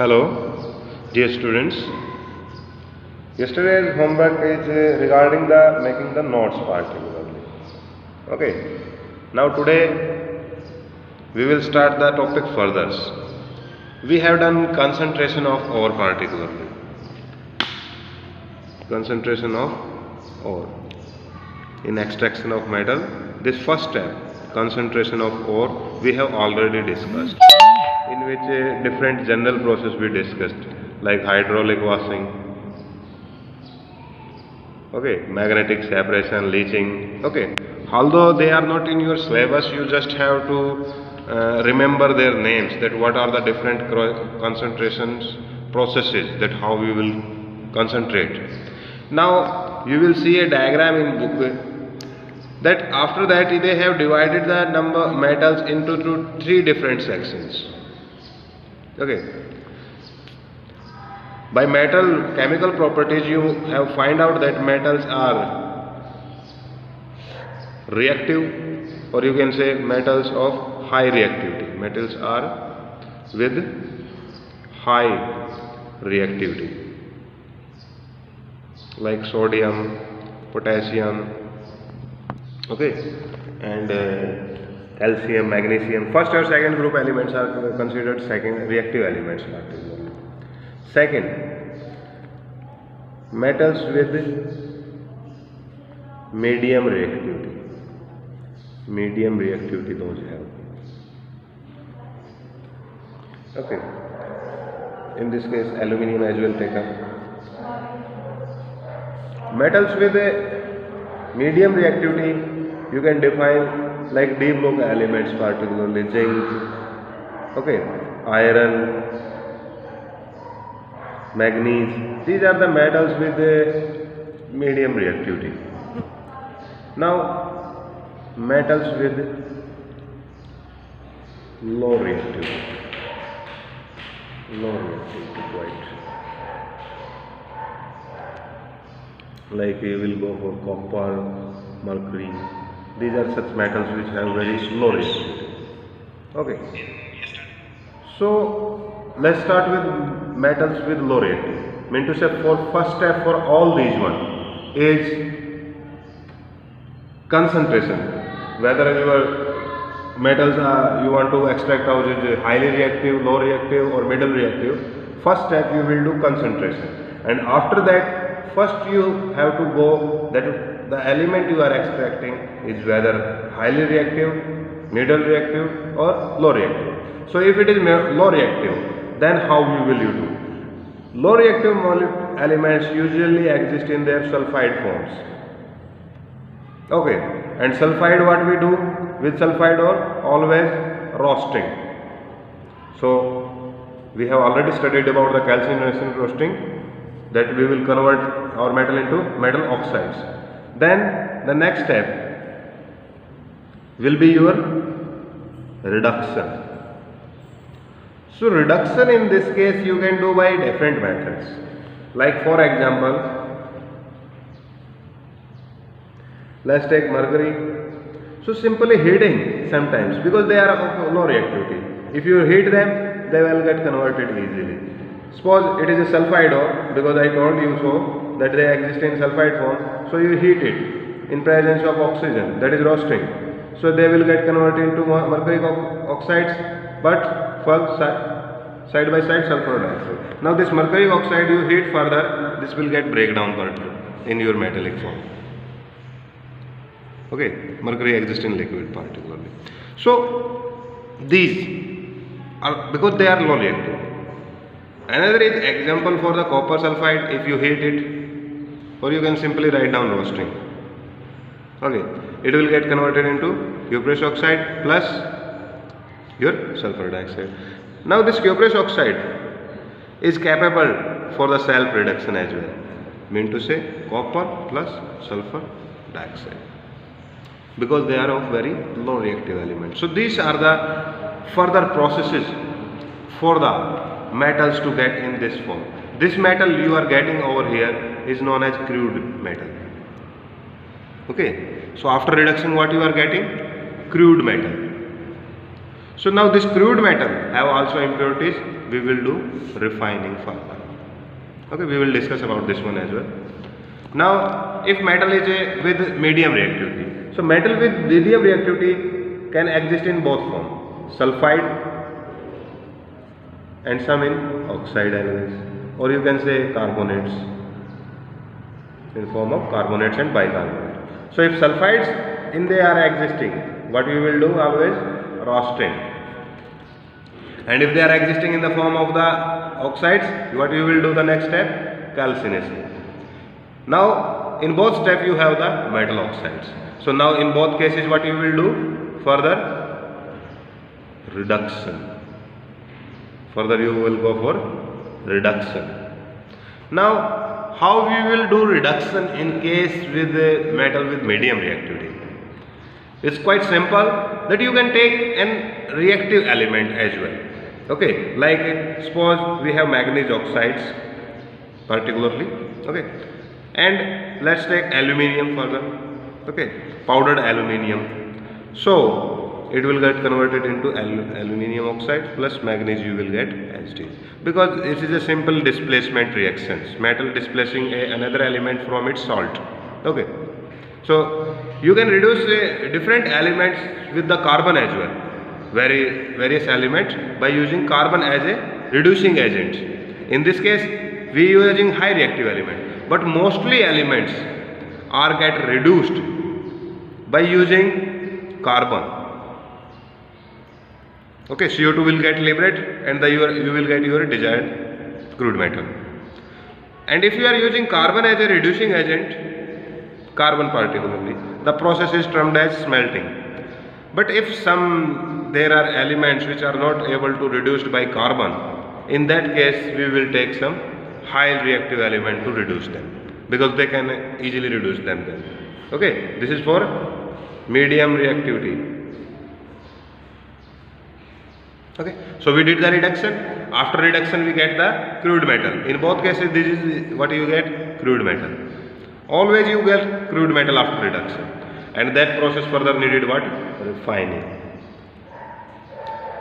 Hello, dear students. Yesterday's homework is regarding the making the notes particularly. Okay. Now today we will start the topic further. We have done concentration of ore particularly. Concentration of ore in extraction of metal. This first step, concentration of ore, we have already discussed. In which different general process we discussed, like hydraulic washing, okay, magnetic separation, leaching, okay. Although they are not in your syllabus, you just have to remember their names, that what are the different concentrations processes, that how we will concentrate. Now you will see a diagram in book, that after that they have divided the number metals into three different sections. Okay. By metal chemical properties, you have find out that metals are reactive, or you can say metals of high reactivity. Metals are with high reactivity, like sodium, potassium, okay, and calcium, magnesium. First or second group elements are considered second reactive elements. Second, metals with medium reactivity. Medium reactivity those have. Okay. In this case, aluminium as well taken. Metals with a medium reactivity, you can define like D block elements, particularly zinc, okay, iron, manganese. These are the metals with a medium reactivity. Now, metals with low reactivity. Low reactivity, quite. Like we will go for copper, mercury. These are such metals which have very low reactivity. Okay. So let's start with metals with low reactivity. Mean to say, for first step for all these one is concentration. Whether your metals you want to extract out is highly reactive, low reactive, or middle reactive. First step you will do concentration, and after that, first you have to go that the element you are extracting is whether highly reactive, middle reactive, or low reactive. So if it is low reactive, then how you do? Low reactive elements usually exist in their sulfide forms. Okay, and sulfide, what we do with sulfide ore? Always roasting. So we have already studied about the calcination roasting, that we will convert our metal into metal oxides. Then the next step will be your reduction. So reduction in this case you can do by different methods. Like for example, let's take mercury. So simply heating sometimes, because they are of low reactivity. If you heat them, they will get converted easily. Suppose it is a sulfide ore, because I told you so that they exist in sulfide form. So you heat it in presence of oxygen, that is roasting. So they will get converted into mercury oxides, but first side by side sulfur dioxide. Now this mercury oxide you heat further, this will get breakdown in your metallic form. Okay, mercury exists in liquid particularly. So these are because they are low reactive. Another is example for the copper sulfide. If you heat it, or you can simply write down roasting. Okay, it will get converted into cuprous oxide plus your sulfur dioxide. Now this cuprous oxide is capable for the self reduction as well. Mean to say, copper plus sulfur dioxide, because they are of very low reactive elements. So these are the further processes for the metals to get in this form. This metal you are getting over here is known as crude metal. Okay, so after reduction what you are getting? Crude metal. So now this crude metal have also impurities. We will do refining further. Okay, we will discuss about this one as well. Now, if metal is with medium reactivity, so metal with medium reactivity can exist in both forms, sulfide and some in oxide alloys, or you can say carbonates, in form of carbonates and bicarbonate. So if sulfides in they are existing, what we will do always? Roasting. And if they are existing in the form of the oxides, what we will do the next step? Calcination. Now in both steps you have the metal oxides. So now in both cases what you will do? Further reduction. Further you will go for reduction. Now how we will do reduction in case with metal with medium reactivity? It's quite simple, that you can take an reactive element as well. Okay, like suppose we have manganese oxides particularly, okay, and let's take aluminium further, okay, powdered aluminium. So it will get converted into aluminium oxide plus manganese, you will get HT, because it is a simple displacement reactions, metal displacing another element from its salt. Okay, so you can reduce different elements with the carbon as well, various elements, by using carbon as a reducing agent. In this case we are using high reactive element, but mostly elements are get reduced by using carbon. Okay, CO2 will get liberated and you will get your desired crude metal. And if you are using carbon as a reducing agent, carbon particularly, the process is termed as smelting. But if there are elements which are not able to reduced by carbon, in that case we will take some high reactive element to reduce them, because they can easily reduce them then. Okay, this is for medium reactivity. Okay, so we did the reduction. After reduction we get the crude metal. In both cases this is what you get, crude metal. Always you get crude metal after reduction, and that process further needed what? Refining.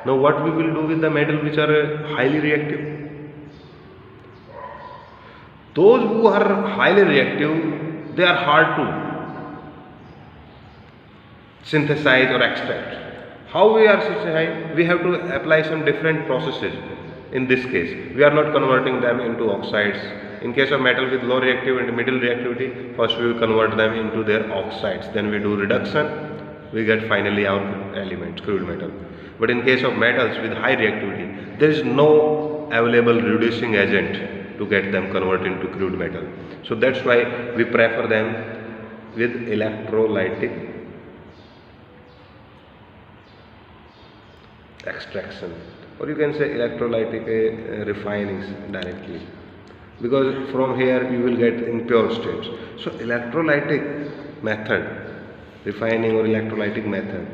Now what we will do with the metal which are highly reactive? Those who are highly reactive, they are hard to synthesize or extract. How we are synthesizing? We have to apply some different processes. In this case, we are not converting them into oxides. In case of metal with low reactive and middle reactivity, first we will convert them into their oxides. Then we do reduction, we get finally our element, crude metal. But in case of metals with high reactivity, there is no available reducing agent to get them converted into crude metal. So that's why we prefer them with electrolytic extraction, or you can say electrolytic refining directly, because from here you will get impure states. So electrolytic method, refining or electrolytic method,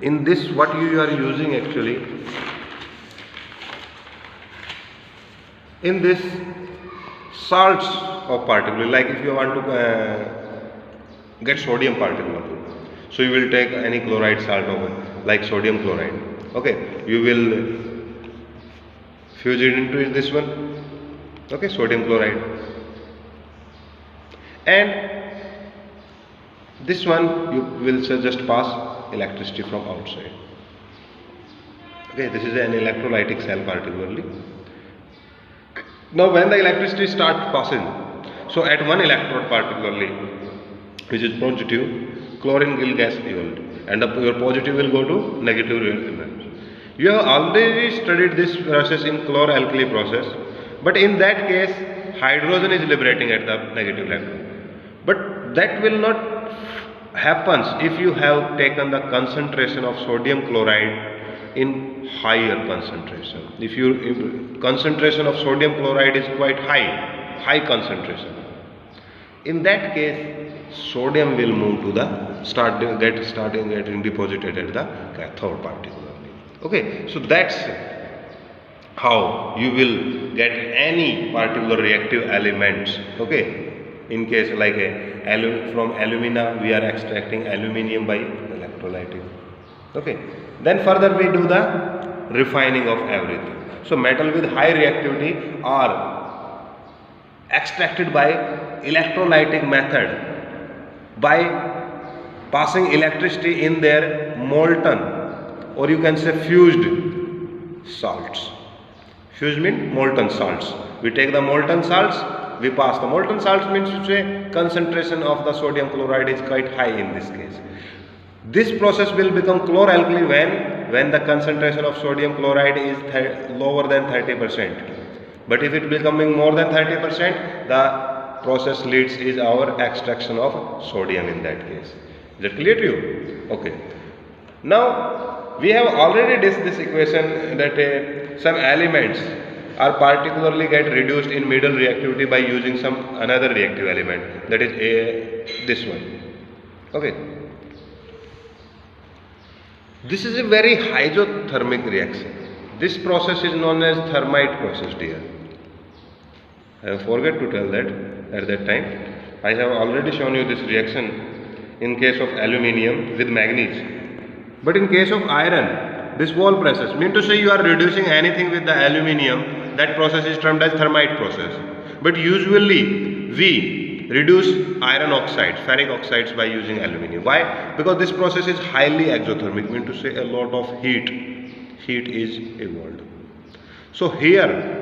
in this what you are using actually, in this salts of particle, like if you want to get sodium particle, so you will take any chloride salt of it, like sodium chloride. Okay, you will fuse it into this one, okay, sodium chloride, and this one you will just pass electricity from outside. Okay, this is an electrolytic cell particularly. Now when the electricity starts passing, so at one electrode particularly, which is positive, chlorine will get evolved, and your positive will go to negative element. You have already studied this process in chloralkali process, but in that case hydrogen is liberating at the negative electron. But that will not happen if you have taken the concentration of sodium chloride in higher concentration. If concentration of sodium chloride is quite high concentration, in that case sodium will move to the getting deposited at the cathode particularly. Okay, so that's how you will get any particular reactive elements. Okay, in case like from alumina we are extracting aluminium by electrolytic. Okay, Then further we do the refining of everything. So metal with high reactivity are extracted by electrolytic method by passing electricity in their molten, or you can say fused salts. Fused means molten salts. We take the molten salts, we pass the molten salts means to say concentration of the sodium chloride is quite high in this case. This process will become chloralkali when the concentration of sodium chloride is lower than 30%. But if it becoming more than 30%, the process leads is our extraction of sodium in that case. Is that clear to you? Okay. Now we have already discussed this equation that some elements are particularly get reduced in middle reactivity by using some another reactive element, that is this one. Okay. This is a very hydrothermic reaction. This process is known as thermite process, dear. I forget to tell that at that time. I have already shown you this reaction in case of aluminium with manganese. But in case of iron, this wall process, mean to say you are reducing anything with the aluminium, that process is termed as thermite process. But usually we reduce iron oxides, ferric oxides by using aluminium. Why? Because this process is highly exothermic, mean to say a lot of heat is evolved. So here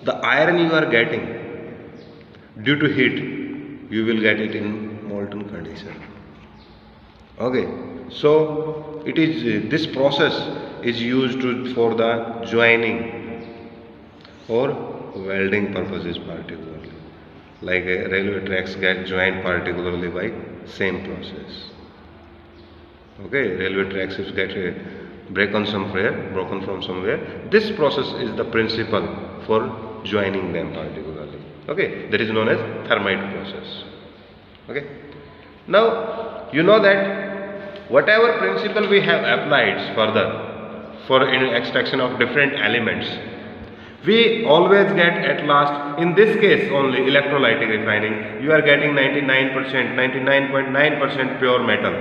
the iron you are getting due to heat, you will get it in molten condition. Okay, so it is this process is used for the joining or welding purposes particularly, like railway tracks get joined particularly by same process. Okay, railway tracks is get broken from somewhere. This process is the principle for joining them particularly. Okay, that is known as thermite process. Okay, now you know that whatever principle we have applied further for extraction of different elements, we always get at last, in this case only electrolytic refining, you are getting 99.9% pure metal.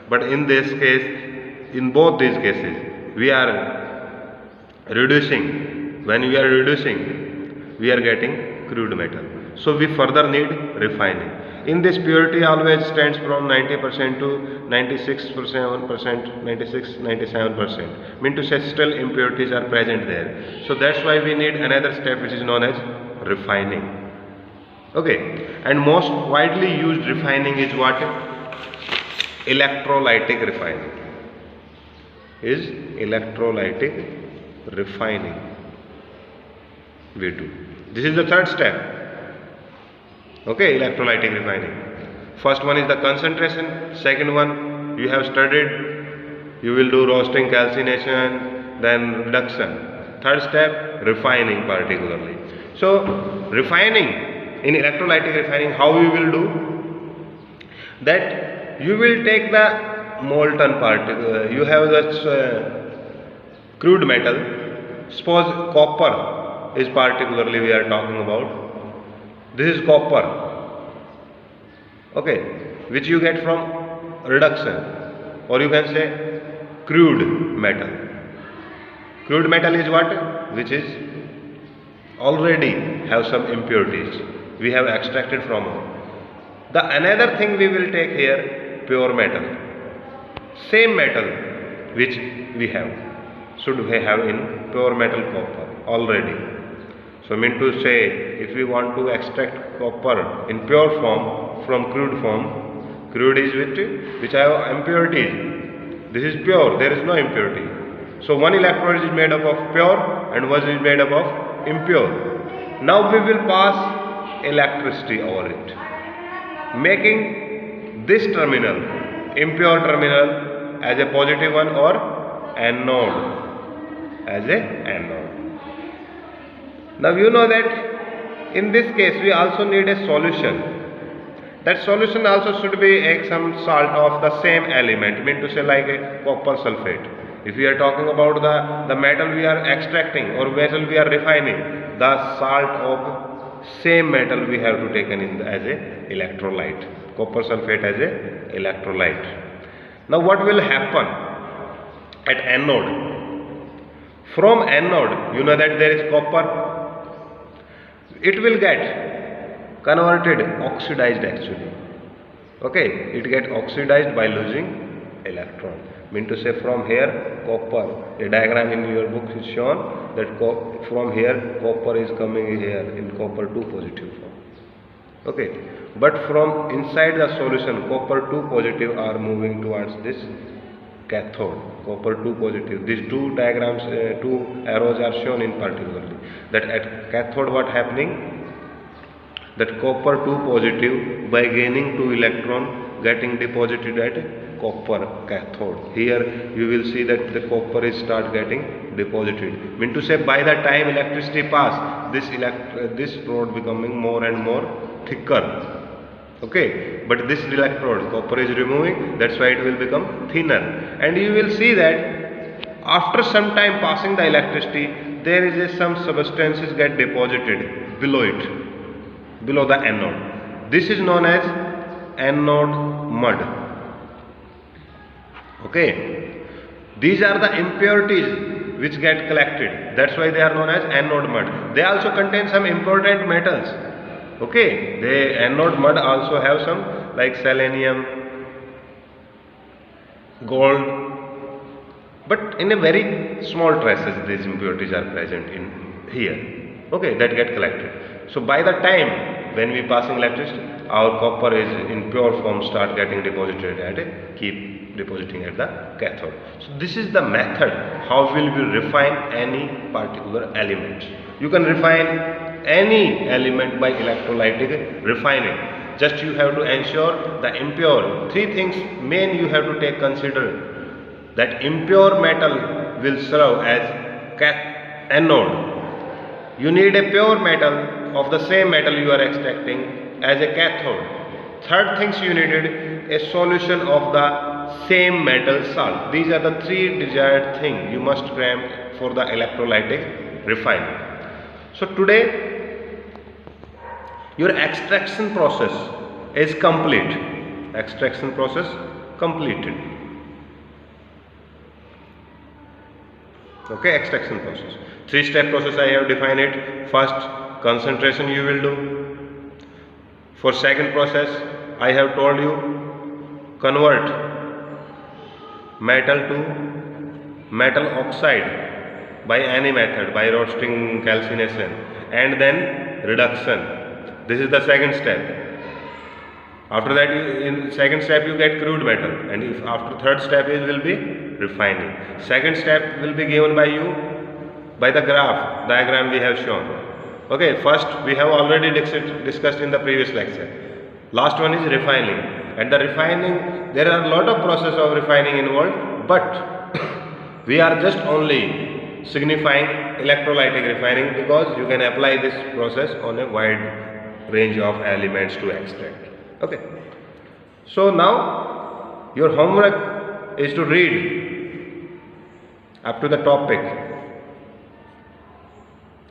But in this case, in both these cases, we are reducing. When we are reducing, we are getting crude metal. So we further need refining. In this, purity always stands from 90% to 96%, 96, 97%. Mean to say still impurities are present there. So that's why we need another step which is known as refining. Okay, and most widely used refining is what? Electrolytic refining. Is electrolytic refining we do. This is the third step. Okay, electrolytic refining. First one is the concentration. Second one you have studied. You will do roasting, calcination, then reduction. Third step, refining particularly. So refining, in electrolytic refining, how you will do? That you will take the molten particle. You have the crude metal. Suppose copper is particularly we are talking about. This is copper, okay, which you get from reduction, or you can say crude metal. Crude metal is what? Which is already have some impurities we have extracted from it. The another thing we will take here, pure metal. Same metal which we have, should we have in pure metal copper already. So mean to say, if we want to extract copper in pure form from crude form, crude is which have impurities. This is pure, there is no impurity. So one electrode is made up of pure and one is made up of impure. Now we will pass electricity over it, making this terminal, impure terminal, as a positive one or anode, as a anode. Now you know that in this case we also need a solution. That solution also should be some salt of the same element, mean to say like a copper sulfate. If we are talking about the metal we are extracting or metal we are refining, the salt of same metal we have to take in as a electrolyte. Copper sulfate as a electrolyte. Now what will happen? at anode. From anode, you know that there is copper. It will get converted, oxidized actually. Okay, it get oxidized by losing electron. Mean to say, from here copper, a diagram in your book is shown that from here copper is coming here in copper 2 positive form. Okay, but from inside the solution, copper 2 positive are moving towards this cathode, copper 2 positive. These two diagrams, two arrows are shown in particularly, that at cathode what happening, that copper 2 positive by gaining 2 electron getting deposited at copper cathode. Here you will see that the copper is start getting deposited. Mean to say, by the time electricity pass, this rod becoming more and more thicker. Okay, but this electrode copper is removing, that's why it will become thinner. And you will see that after some time passing the electricity, there is some substances get deposited below it, below the anode. This is known as anode mud. Okay, these are the impurities which get collected, that's why they are known as anode mud. They also contain some important metals. Okay, the anode mud also have some like selenium, gold, but in a very small traces these impurities are present in here. Okay, that get collected. So by the time when we passing electricity, our copper is in pure form start getting deposited at keep depositing at the cathode. So this is the method how will we refine any particular element. You can refine any element by electrolytic refining. Just you have to ensure the impure. Three things main you have to take consider. That impure metal will serve as anode. You need a pure metal of the same metal you are extracting as a cathode. Third things you needed a solution of the same metal salt. These are the three desired things you must cram for the electrolytic refining. So today your extraction process is complete. Extraction process completed. Okay, extraction process. 3-step process I have defined it. First, concentration you will do. For second process, I have told you convert metal to metal oxide by any method, by roasting, calcination, and then reduction. This is the second step. After that, in second step you get crude metal, and if after third step it will be refining. Second step will be given by you by the graph diagram we have shown. Okay, first we have already discussed in the previous lecture. Last one is refining, and the refining, there are a lot of process of refining involved, but we are just only signifying electrolytic refining because you can apply this process on a wide range of elements to extract. Okay, so now your homework is to read up to the topic.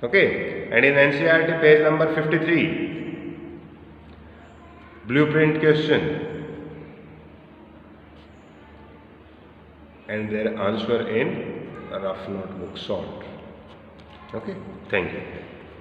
Okay, and in NCERT page number 53, blueprint question and their answer in a rough notebook sort. Okay, thank you.